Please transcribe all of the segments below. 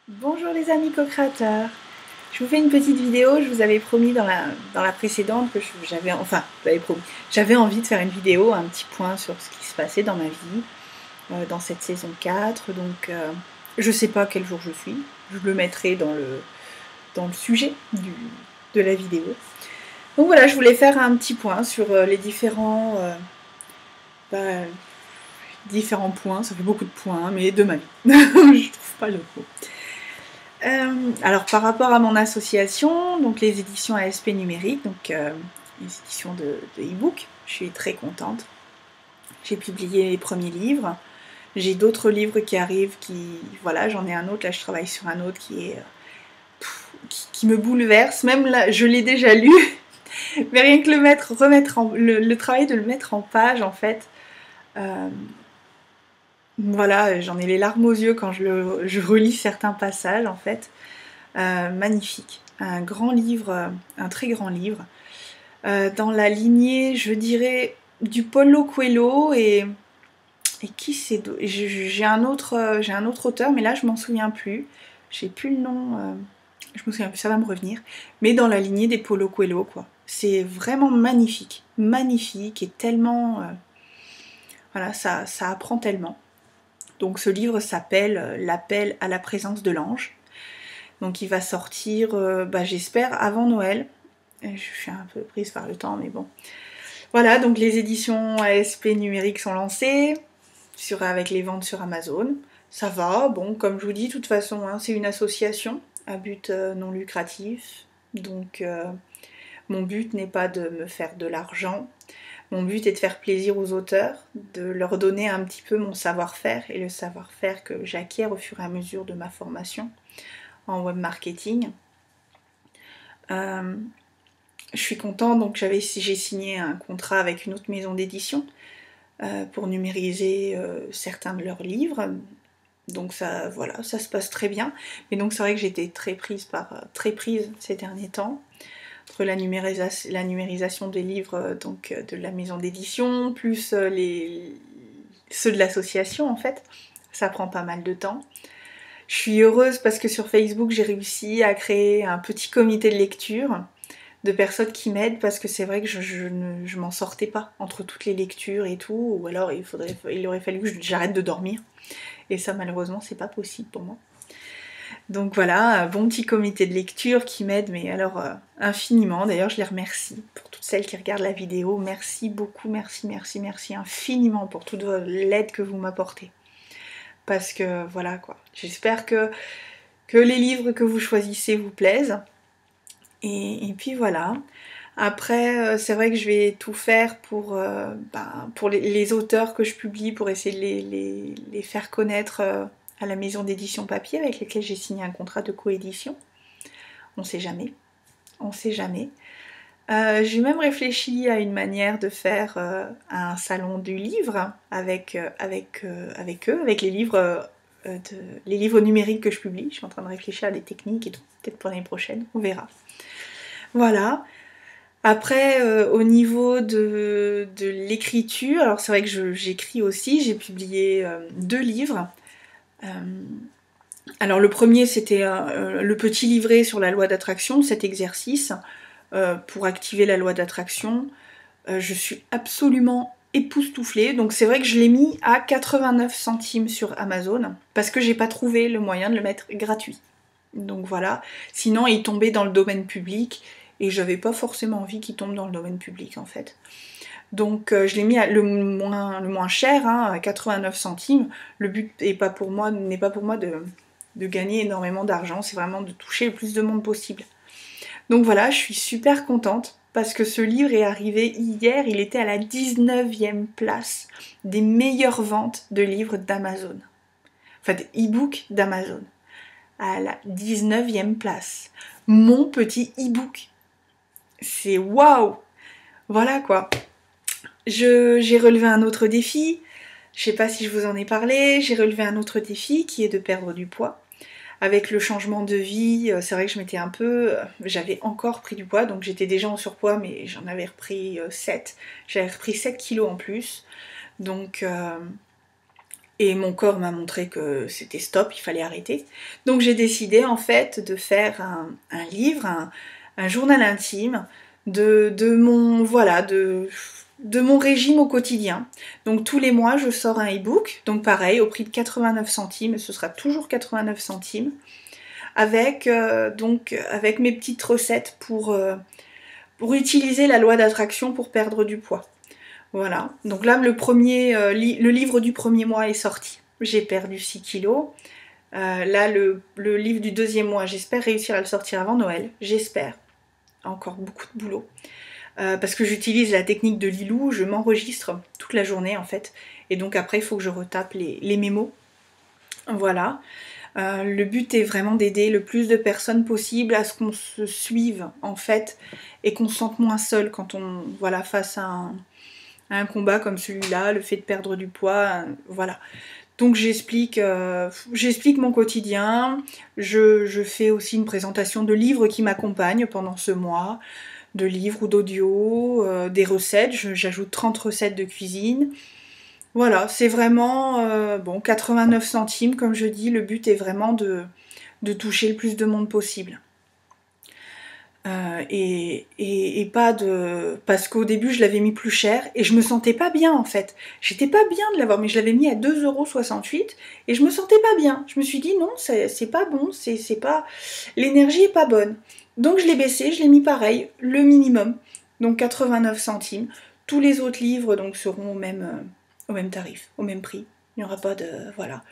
Bonjour les amis co-créateurs, je vous fais une petite vidéo, je vous avais promis dans la précédente que j'avais envie de faire une vidéo, un petit point sur ce qui se passait dans ma vie, dans cette saison 4, donc je sais pas quel jour je suis, je le mettrai dans le sujet de la vidéo. Donc voilà, je voulais faire un petit point sur les différents points, ça fait beaucoup de points, hein, mais de ma vie, je trouve pas le mot. Alors par rapport à mon association, donc les éditions ASP numérique, donc les éditions de e-book, je suis très contente. J'ai publié les premiers livres. J'ai d'autres livres qui arrivent, voilà, j'en ai un autre, là je travaille sur un autre qui me bouleverse. Même là, je l'ai déjà lu, mais rien que le travail de le mettre en page en fait. Voilà, j'en ai les larmes aux yeux quand je relis certains passages en fait. Magnifique, un grand livre, un très grand livre, dans la lignée, je dirais, du Paulo Coelho et qui c'est d'autre. J'ai un autre auteur, mais là je m'en souviens plus. J'ai plus le nom, je me souviens plus, ça va me revenir. Mais dans la lignée des Paulo Coelho, quoi. C'est vraiment magnifique, magnifique et tellement, voilà, ça apprend tellement. Donc ce livre s'appelle L'appel à la présence de l'ange. Donc il va sortir, j'espère, avant Noël. Je suis un peu prise par le temps, mais bon. Voilà, donc les éditions ASP numériques sont lancées, avec les ventes sur Amazon. Ça va, bon, comme je vous dis, de toute façon, hein, c'est une association à but non lucratif. Donc mon but n'est pas de me faire de l'argent. Mon but est de faire plaisir aux auteurs, de leur donner un petit peu mon savoir-faire et le savoir-faire que j'acquiers au fur et à mesure de ma formation en web marketing. Je suis contente, donc j'ai signé un contrat avec une autre maison d'édition pour numériser certains de leurs livres. Donc ça, voilà, ça se passe très bien. Mais donc c'est vrai que j'ai été très prise ces derniers temps entre la numérisation des livres de la maison d'édition, plus ceux de l'association en fait. Ça prend pas mal de temps. Je suis heureuse parce que sur Facebook, j'ai réussi à créer un petit comité de lecture de personnes qui m'aident parce que c'est vrai que je m'en sortais pas entre toutes les lectures et tout, ou alors il aurait fallu que j'arrête de dormir. Et ça, malheureusement, c'est pas possible pour moi. Donc voilà, un bon petit comité de lecture qui m'aide, mais alors infiniment. D'ailleurs, je les remercie pour toutes celles qui regardent la vidéo. Merci beaucoup, merci infiniment pour toute l'aide que vous m'apportez. Parce que voilà quoi, j'espère que les livres que vous choisissez vous plaisent. Et puis voilà. Après, c'est vrai que je vais tout faire pour les auteurs que je publie, pour essayer de les faire connaître à la maison d'édition papier avec lesquelles j'ai signé un contrat de coédition. On sait jamais. On sait jamais. J'ai même réfléchi à une manière de faire un salon du livre avec eux, avec les livres numériques que je publie. Je suis en train de réfléchir à des techniques et tout, peut-être pour l'année prochaine, on verra. Voilà. Après, au niveau de l'écriture, alors c'est vrai que j'écris aussi, j'ai publié 2 livres. Alors le premier, c'était le petit livret sur la loi d'attraction, cet exercice pour activer la loi d'attraction. Je suis absolument époustouflée, donc c'est vrai que je l'ai mis à 89 centimes sur Amazon, parce que j'ai pas trouvé le moyen de le mettre gratuit. Donc voilà, sinon il tombait dans le domaine public, et j'avais pas forcément envie qu'il tombe dans le domaine public en fait. Donc je l'ai mis le moins cher, hein, à 89 centimes. Le but n'est pas pour moi de gagner énormément d'argent, c'est vraiment de toucher le plus de monde possible. Donc voilà, je suis super contente parce que ce livre est arrivé hier, il était à la 19e place des meilleures ventes de livres d'Amazon. Enfin, des e-books d'Amazon. À la 19e place. Mon petit e-book. C'est waouh! Voilà quoi. J'ai relevé un autre défi. Je sais pas si je vous en ai parlé. J'ai relevé un autre défi qui est de perdre du poids. Avec le changement de vie, c'est vrai que j'avais encore pris du poids, donc j'étais déjà en surpoids, mais j'en avais repris 7. J'avais repris 7 kilos en plus. Donc Et mon corps m'a montré que c'était stop, il fallait arrêter. Donc j'ai décidé en fait de faire un livre, un journal intime de mon voilà de mon régime au quotidien. Donc tous les mois je sors un e-book, donc pareil au prix de 89 centimes, et ce sera toujours 89 centimes, avec avec mes petites recettes pour utiliser la loi d'attraction pour perdre du poids. Voilà, donc là le livre du premier mois est sorti. J'ai perdu 6 kilos. Là, le livre du deuxième mois, j'espère réussir à le sortir avant Noël. J'espère. Encore beaucoup de boulot. Parce que j'utilise la technique de Lilou, je m'enregistre toute la journée en fait. Et donc après, il faut que je retape les mémos. Voilà. Le but est vraiment d'aider le plus de personnes possible à ce qu'on se suive en fait et qu'on se sente moins seul quand on face à un combat comme celui-là, le fait de perdre du poids, voilà. Donc j'explique mon quotidien, je fais aussi une présentation de livres qui m'accompagnent pendant ce mois, de livres ou d'audio, des recettes, j'ajoute 30 recettes de cuisine. Voilà, c'est vraiment, 89 centimes, comme je dis, le but est vraiment de toucher le plus de monde possible. Et pas de... Parce qu'au début, je l'avais mis plus cher et je me sentais pas bien en fait. J'étais pas bien de l'avoir, mais je l'avais mis à 2,68 € et je me sentais pas bien. Je me suis dit non, c'est pas bon, c'est pas... L'énergie est pas bonne. Donc je l'ai baissé, je l'ai mis pareil, le minimum, donc 89 centimes. Tous les autres livres donc seront au même tarif, au même prix. Il n'y aura pas de... Voilà.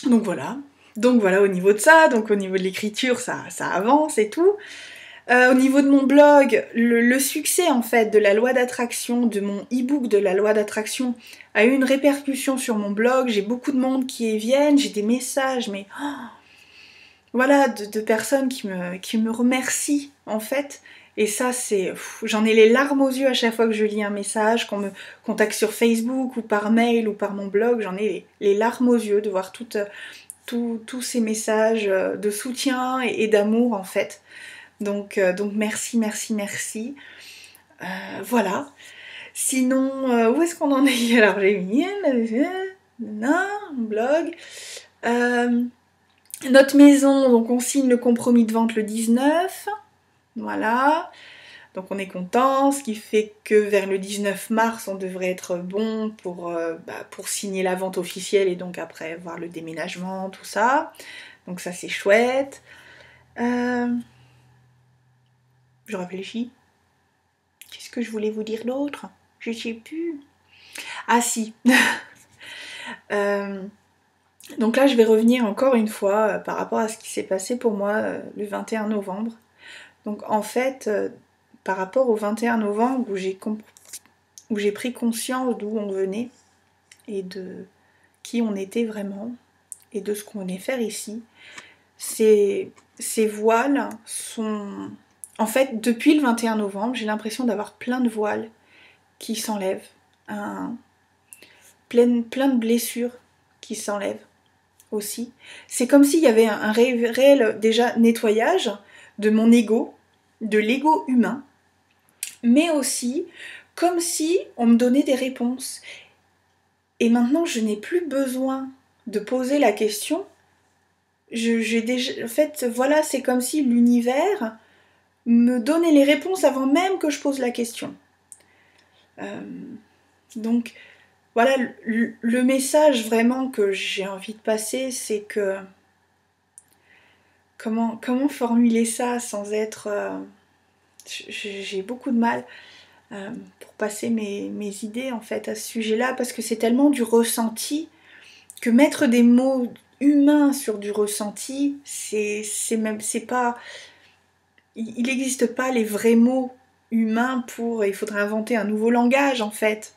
Donc voilà. Donc voilà au niveau de ça, donc au niveau de l'écriture, ça avance et tout. Au niveau de mon blog, le succès en fait de la loi d'attraction, de mon e-book de la loi d'attraction, a eu une répercussion sur mon blog. J'ai beaucoup de monde qui y viennent, j'ai des messages, mais voilà, de personnes qui me remercient en fait. Et ça, j'en ai les larmes aux yeux à chaque fois que je lis un message, qu'on me contacte sur Facebook ou par mail ou par mon blog, j'en ai les larmes aux yeux de voir tous ces messages de soutien et d'amour en fait. Donc merci, merci, merci. Voilà. Sinon, où est-ce qu'on en est? Alors j'ai mis un blog. Notre maison, donc on signe le compromis de vente le 19. Voilà. Donc on est content, ce qui fait que vers le 19 mars, on devrait être bon pour signer la vente officielle et donc après voir le déménagement, tout ça. Donc ça c'est chouette. Je réfléchis. Qu'est-ce que je voulais vous dire d'autre? Je sais plus. Ah si. Donc là je vais revenir encore une fois par rapport à ce qui s'est passé pour moi le 21 novembre. Donc en fait, par rapport au 21 novembre où j'ai pris conscience d'où on venait et de qui on était vraiment et de ce qu'on venait faire ici, ces voiles sont... En fait, depuis le 21 novembre, j'ai l'impression d'avoir plein de voiles qui s'enlèvent, plein de blessures qui s'enlèvent aussi. C'est comme s'il y avait un réel déjà nettoyage de mon ego, de l'ego humain, mais aussi comme si on me donnait des réponses. Et maintenant, je n'ai plus besoin de poser la question. En fait, voilà, c'est comme si l'univers me donnait les réponses avant même que je pose la question. Donc, voilà, le message vraiment que j'ai envie de passer, c'est que... Comment formuler ça sans être... j'ai beaucoup de mal pour passer mes idées en fait à ce sujet-là, parce que c'est tellement du ressenti que mettre des mots humains sur du ressenti, c'est pas... Il n'existe pas les vrais mots humains il faudrait inventer un nouveau langage en fait.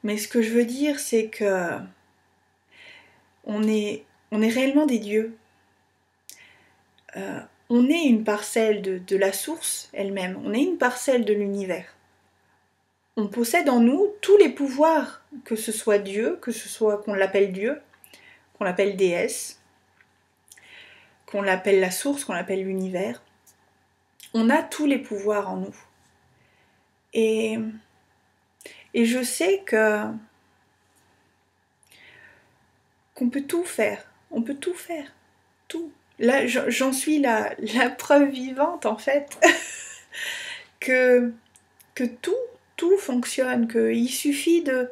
Mais ce que je veux dire, c'est que on est réellement des dieux. On est une parcelle de la source elle-même, on est une parcelle de l'univers. On possède en nous tous les pouvoirs, que ce soit Dieu, que ce soit qu'on l'appelle Dieu, qu'on l'appelle déesse, qu'on l'appelle la source, qu'on l'appelle l'univers. On a tous les pouvoirs en nous. Et Et je sais qu'on peut tout faire. On peut tout faire. Tout. Là, j'en suis la preuve vivante, en fait, que tout fonctionne, qu'il suffit de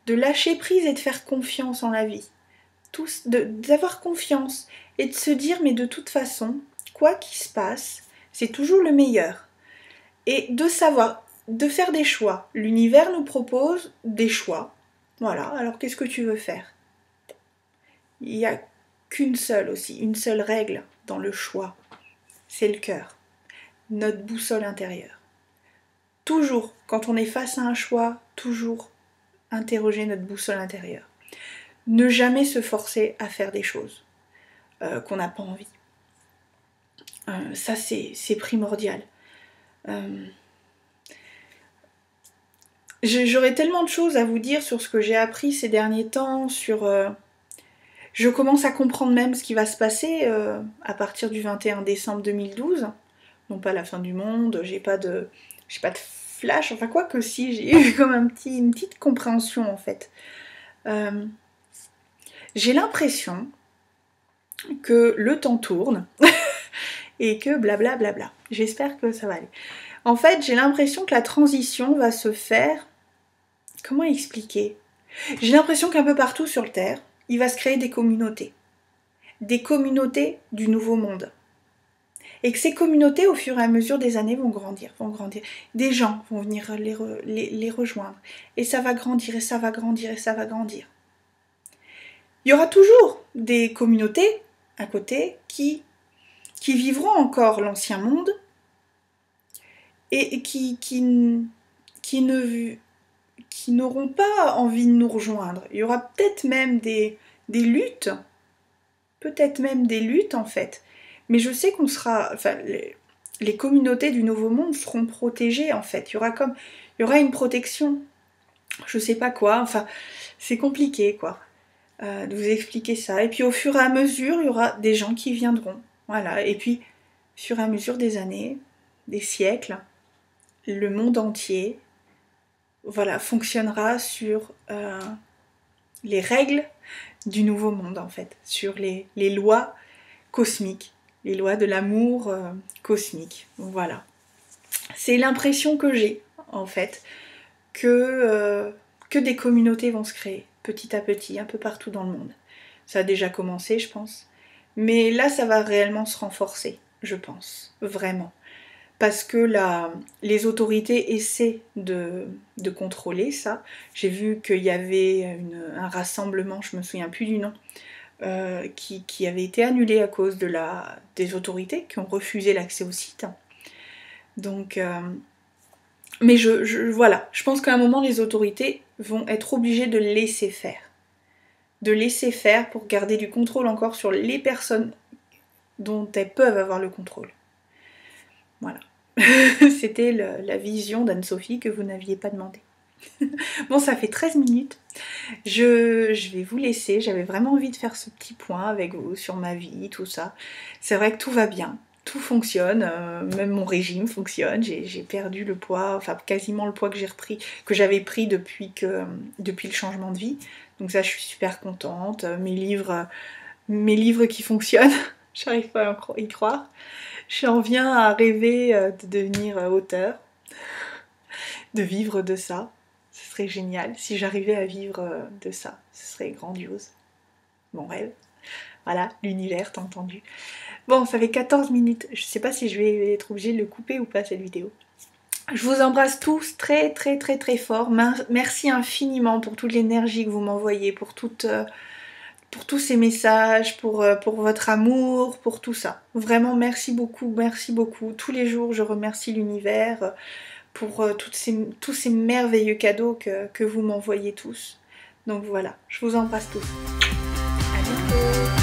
lâcher prise et de faire confiance en la vie. D'avoir confiance et de se dire, mais de toute façon, quoi qu'il se passe, c'est toujours le meilleur. Et de savoir, de faire des choix. L'univers nous propose des choix. Voilà, alors qu'est-ce que tu veux faire? Il n'y a qu'une seule aussi, une seule règle dans le choix. C'est le cœur, notre boussole intérieure. Toujours, quand on est face à un choix, toujours interroger notre boussole intérieure. Ne jamais se forcer à faire des choses qu'on n'a pas envie. Ça, c'est primordial. J'aurais tellement de choses à vous dire sur ce que j'ai appris ces derniers temps, je commence à comprendre même ce qui va se passer à partir du 21 décembre 2012. Non pas la fin du monde, j'ai pas de flash, enfin quoi que si, j'ai eu comme une petite compréhension en fait. J'ai l'impression que le temps tourne et que blablabla. Bla bla bla. J'espère que ça va aller. En fait, j'ai l'impression que la transition va se faire... Comment expliquer? J'ai l'impression qu'un peu partout sur le Terre, il va se créer des communautés. Des communautés du nouveau monde. Et que ces communautés, au fur et à mesure des années, vont grandir. Des gens vont venir les rejoindre. Et ça va grandir, et ça va grandir, et ça va grandir. Il y aura toujours des communautés à côté qui vivront encore l'ancien monde et qui n'auront pas envie de nous rejoindre. Il y aura peut-être même des luttes, en fait. Mais je sais qu'on sera... Enfin, les communautés du Nouveau Monde seront protégées en fait. Il y aura une protection. Je sais pas quoi, enfin, c'est compliqué quoi. De vous expliquer ça. Et puis au fur et à mesure, il y aura des gens qui viendront. Voilà. Et puis, au fur et à mesure des années, des siècles, le monde entier, voilà, fonctionnera sur les règles du nouveau monde en fait, sur les lois cosmiques, les lois de l'amour cosmique. Voilà. C'est l'impression que j'ai en fait, que des communautés vont se créer petit à petit, un peu partout dans le monde. Ça a déjà commencé, je pense. Mais là, ça va réellement se renforcer, je pense. Vraiment. Parce que les autorités essaient de contrôler ça. J'ai vu qu'il y avait un rassemblement, je me souviens plus du nom, qui avait été annulé à cause des autorités qui ont refusé l'accès au site. Donc, mais voilà, je pense qu'à un moment, les autorités vont être obligées de laisser faire. De laisser faire pour garder du contrôle encore sur les personnes dont elles peuvent avoir le contrôle. Voilà. C'était la vision d'Anne-Sophie que vous n'aviez pas demandé. Bon, ça fait 13 minutes. Je vais vous laisser. J'avais vraiment envie de faire ce petit point avec vous sur ma vie, tout ça. C'est vrai que tout va bien. Tout fonctionne, même mon régime fonctionne, j'ai perdu le poids, enfin quasiment le poids que j'avais pris depuis le changement de vie. Donc ça, je suis super contente. Mes livres qui fonctionnent, j'arrive pas à y croire. J'en viens à rêver de devenir auteur, de vivre de ça. Ce serait génial. Si j'arrivais à vivre de ça, ce serait grandiose. Mon rêve. Voilà, l'univers, t'as entendu. Bon, ça fait 14 minutes. Je sais pas si je vais être obligée de le couper ou pas, cette vidéo. Je vous embrasse tous très très très très fort. Merci infiniment pour toute l'énergie que vous m'envoyez, pour tous ces messages, pour votre amour, pour tout ça. Vraiment, merci beaucoup, merci beaucoup. Tous les jours, je remercie l'univers pour tous ces merveilleux cadeaux que vous m'envoyez tous. Donc voilà, je vous embrasse tous. À bientôt.